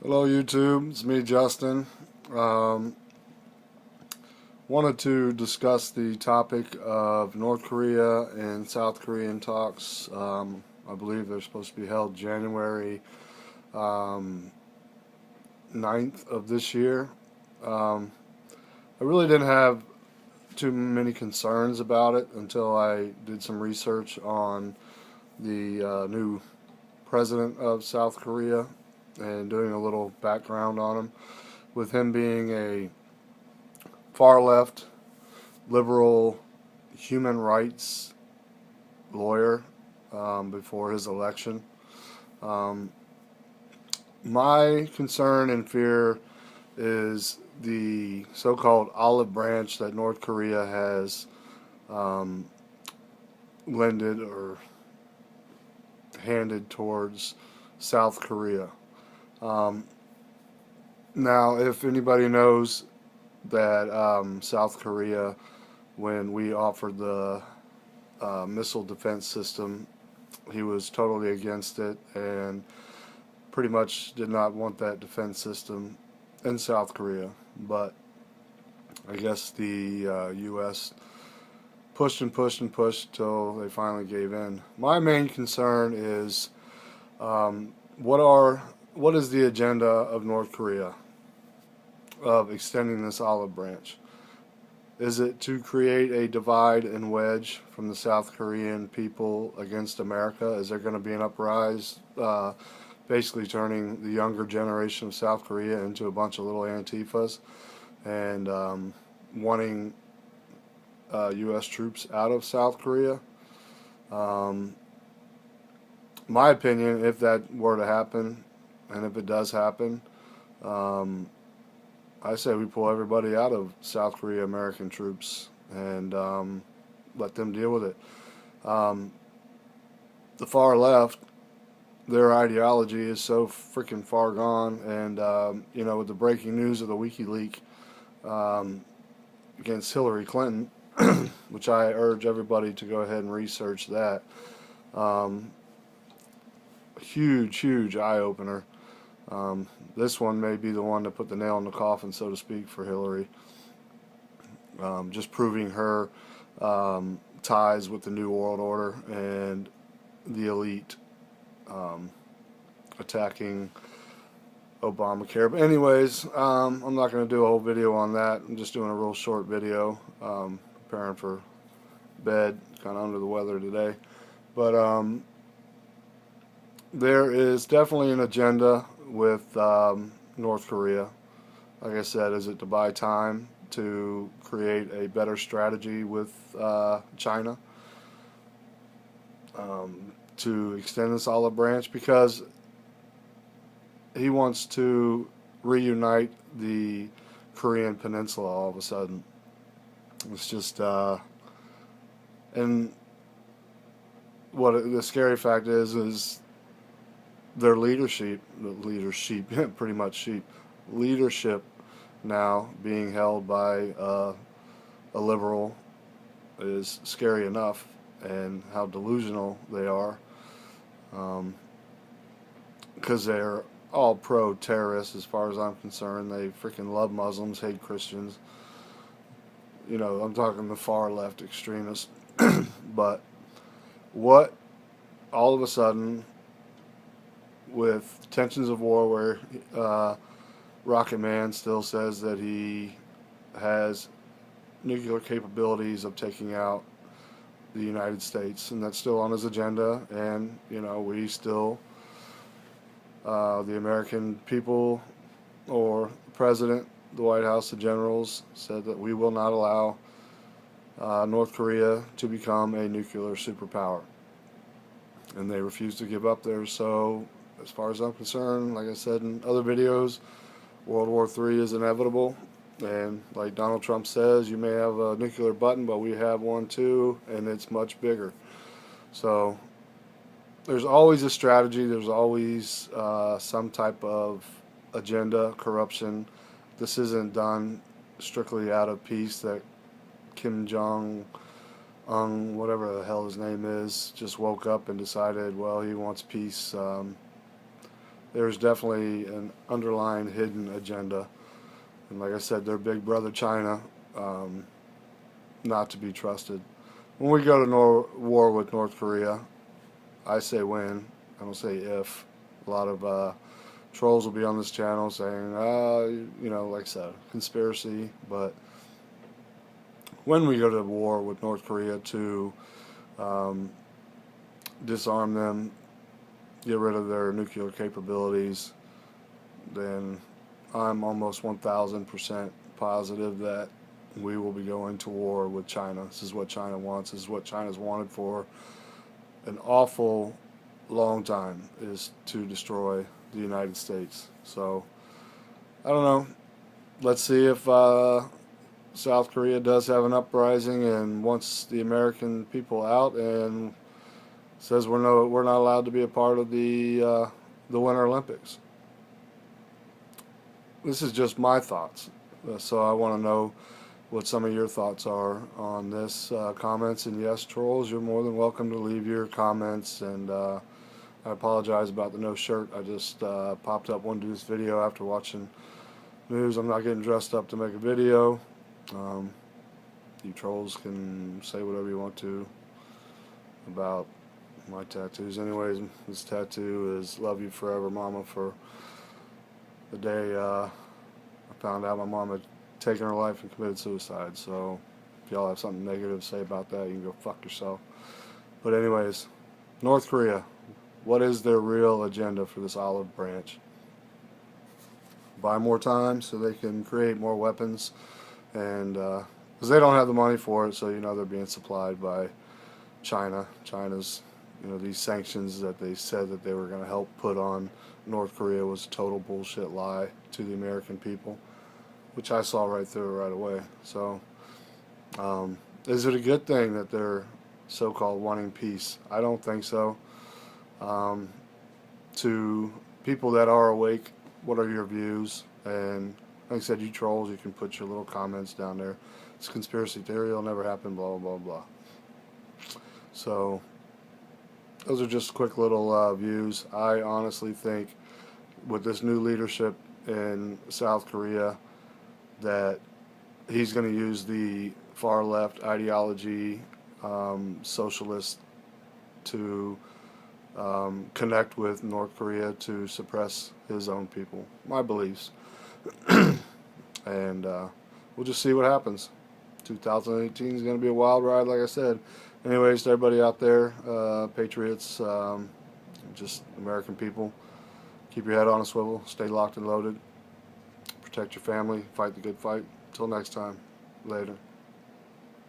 Hello YouTube, it's me Justin. Um, Wanted to discuss the topic of North Korea and South Korean talks. I believe they're supposed to be held January um, 9th of this year. Um, I really didn't have too many concerns about it until I did some research on the new president of South Korea and doing a little background on him, with him being a far left, liberal, human rights lawyer before his election. Um, my concern and fear is the so-called olive branch that North Korea has um, lended or handed towards South Korea. Um, Now, if anybody knows that South Korea, when we offered the missile defense system, he was totally against it and pretty much did not want that defense system in South Korea. But I guess the U.S. pushed and pushed and pushed till they finally gave in. My main concern is um, what is the agenda of North Korea of extending this olive branch? Is it to create a divide and wedge from the South Korean people against America? Is there going to be an uprise, basically turning the younger generation of South Korea into a bunch of little Antifas and wanting U.S. troops out of South Korea? Um, my opinion, if that were to happen, and if it does happen, um, I say we pull everybody out of South Korea American troops and let them deal with it. Um, the far left, their ideology is so freaking far gone, and with the breaking news of the WikiLeaks um, against Hillary Clinton, which I urge everybody to go ahead and research that. Um, huge eye opener. This one may be the one to put the nail in the coffin, so to speak, for Hillary. Just proving her ties with the New World Order and the elite, um, attacking Obamacare. But anyways, I'm not going to do a whole video on that. I'm just doing a real short video, preparing for bed, kind of under the weather today. But there is definitely an agenda with North Korea. Like I said, is it to buy time to create a better strategy with China to extend this olive branch? Because he wants to reunite the Korean Peninsula all of a sudden. It's just, and what the scary fact is their leadership, pretty much leadership now being held by a liberal is scary enough, and how delusional they are, because they're all pro-terrorists as far as I'm concerned. They freaking love Muslims, hate Christians. I'm talking the far left extremists. But what, all of a sudden, with tensions of war where Rocket Man still says that he has nuclear capabilities of taking out the United States, and that's still on his agenda, and we still, the American people, or the President, the White House, the generals, said that we will not allow North Korea to become a nuclear superpower, and they refuse to give up theirs. So as far as I'm concerned, like I said in other videos, World War III is inevitable. And like Donald Trump says, you may have a nuclear button, but we have one too, and it's much bigger. So there's always a strategy. There's always some type of agenda, corruption. This isn't done strictly out of peace, that Kim Jong-un, whatever the hell his name is, just woke up and decided, well, he wants peace. there's definitely an underlying hidden agenda. And like I said, their big brother China, not to be trusted. When we go to war with North Korea, I say when, I don't say if. A lot of trolls will be on this channel saying, like I said, conspiracy. But when we go to war with North Korea to disarm them, get rid of their nuclear capabilities, then I'm almost 1,000% positive that we will be going to war with China. This is what China wants. This is what China's wanted for an awful long time, is to destroy the United States. So, I don't know. Let's see if South Korea does have an uprising and wants the American people out and says we're not allowed to be a part of the Winter Olympics. This is just my thoughts, so I want to know what some of your thoughts are on this. Comments, and yes, trolls, you're more than welcome to leave your comments. And I apologize about the no shirt. I just popped up one dude's video after watching news. I'm not getting dressed up to make a video. You trolls can say whatever you want to about my tattoos. Anyways, this tattoo is "Love You Forever, Mama," for the day I found out my mom had taken her life and committed suicide. So if y'all have something negative to say about that, you can go fuck yourself. But anyways, North Korea, what is their real agenda for this olive branch? Buy more time so they can create more weapons, and because they don't have the money for it, so they're being supplied by China. China's, these sanctions that they said that they were going to help put on North Korea was a total bullshit lie to the American people, which I saw right through it right away. So, is it a good thing that they're so-called wanting peace? I don't think so. To people that are awake, what are your views? And like I said, you trolls, you can put your little comments down there. It's a conspiracy theory, it'll never happen, blah, blah, blah. So, those are just quick little views. I honestly think with this new leadership in South Korea that he's going to use the far left ideology, socialist, to connect with North Korea to suppress his own people. My beliefs. And we'll just see what happens. 2018 is going to be a wild ride, like I said. Anyways, to everybody out there, patriots, just American people, keep your head on a swivel, stay locked and loaded, protect your family, fight the good fight. Until next time, later.